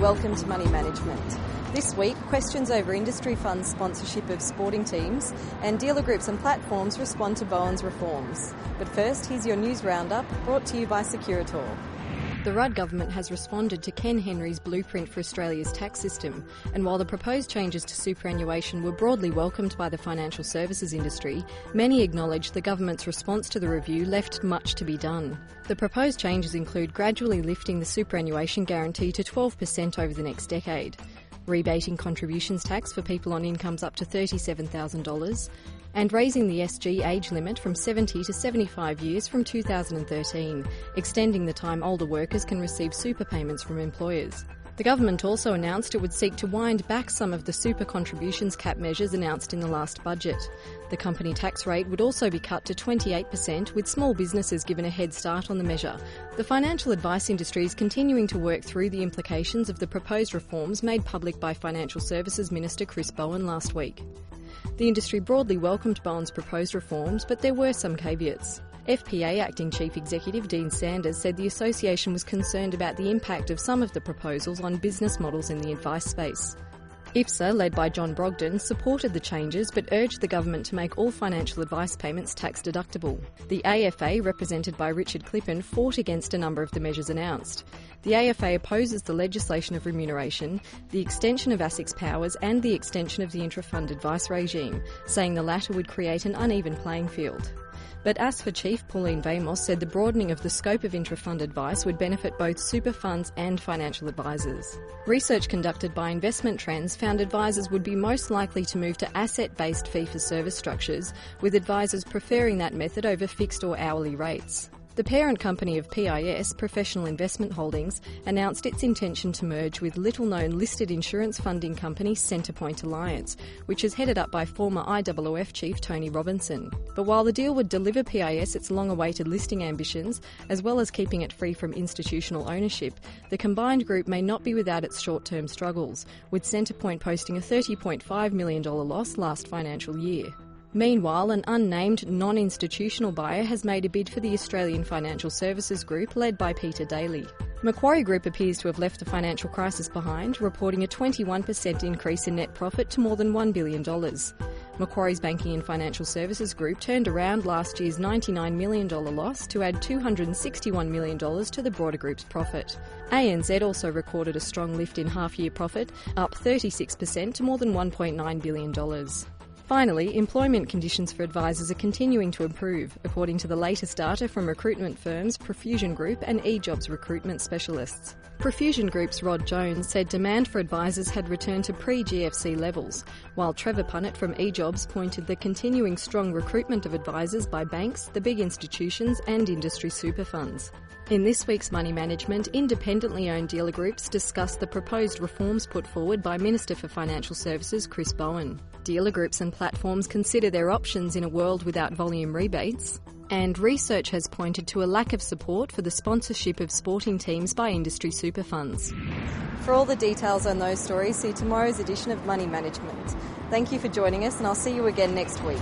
Welcome to Money Management. This week, questions over industry funds sponsorship of sporting teams and dealer groups and platforms respond to Bowen's reforms. But first, here's your news roundup brought to you by Securitor. The Rudd government has responded to Ken Henry's blueprint for Australia's tax system, and while the proposed changes to superannuation were broadly welcomed by the financial services industry, many acknowledge the government's response to the review left much to be done. The proposed changes include gradually lifting the superannuation guarantee to 12% over the next decade, rebating contributions tax for people on incomes up to $37,000, and raising the SG age limit from 70 to 75 years from 2013, extending the time older workers can receive super payments from employers. The government also announced it would seek to wind back some of the super contributions cap measures announced in the last budget. The company tax rate would also be cut to 28%, with small businesses given a head start on the measure. The financial advice industry is continuing to work through the implications of the proposed reforms made public by Financial Services Minister Chris Bowen last week. The industry broadly welcomed Bowen's proposed reforms, but there were some caveats. FPA Acting Chief Executive Dean Sanders said the association was concerned about the impact of some of the proposals on business models in the advice space. IFSA, led by John Brogden, supported the changes but urged the government to make all financial advice payments tax deductible. The AFA, represented by Richard Clippen, fought against a number of the measures announced. The AFA opposes the legislation of remuneration, the extension of ASIC's powers and the extension of the intra-fund advice regime, saying the latter would create an uneven playing field. But ASFA Chief Pauline Vamos said the broadening of the scope of intra-fund advice would benefit both super funds and financial advisors. Research conducted by Investment Trends found advisors would be most likely to move to asset-based fee-for-service structures, with advisors preferring that method over fixed or hourly rates. The parent company of PIS, Professional Investment Holdings, announced its intention to merge with little-known listed insurance funding company Centrepoint Alliance, which is headed up by former IOOF chief Tony Robinson. But while the deal would deliver PIS its long-awaited listing ambitions, as well as keeping it free from institutional ownership, the combined group may not be without its short-term struggles, with Centrepoint posting a $30.5 million loss last financial year. Meanwhile, an unnamed non-institutional buyer has made a bid for the Australian Financial Services Group, led by Peter Daly. Macquarie Group appears to have left the financial crisis behind, reporting a 21% increase in net profit to more than $1 billion. Macquarie's Banking and Financial Services Group turned around last year's $99 million loss to add $261 million to the broader group's profit. ANZ also recorded a strong lift in half-year profit, up 36% to more than $1.9 billion. Finally, employment conditions for advisors are continuing to improve, according to the latest data from recruitment firms Profusion Group and eJobs recruitment specialists. Profusion Group's Rod Jones said demand for advisors had returned to pre-GFC levels, while Trevor Punnett from eJobs pointed the continuing strong recruitment of advisors by banks, the big institutions and industry super funds. In this week's Money Management, independently owned dealer groups discuss the proposed reforms put forward by Minister for Financial Services Chris Bowen. Dealer groups and platforms consider their options in a world without volume rebates. And research has pointed to a lack of support for the sponsorship of sporting teams by industry super funds. For all the details on those stories, see tomorrow's edition of Money Management. Thank you for joining us, and I'll see you again next week.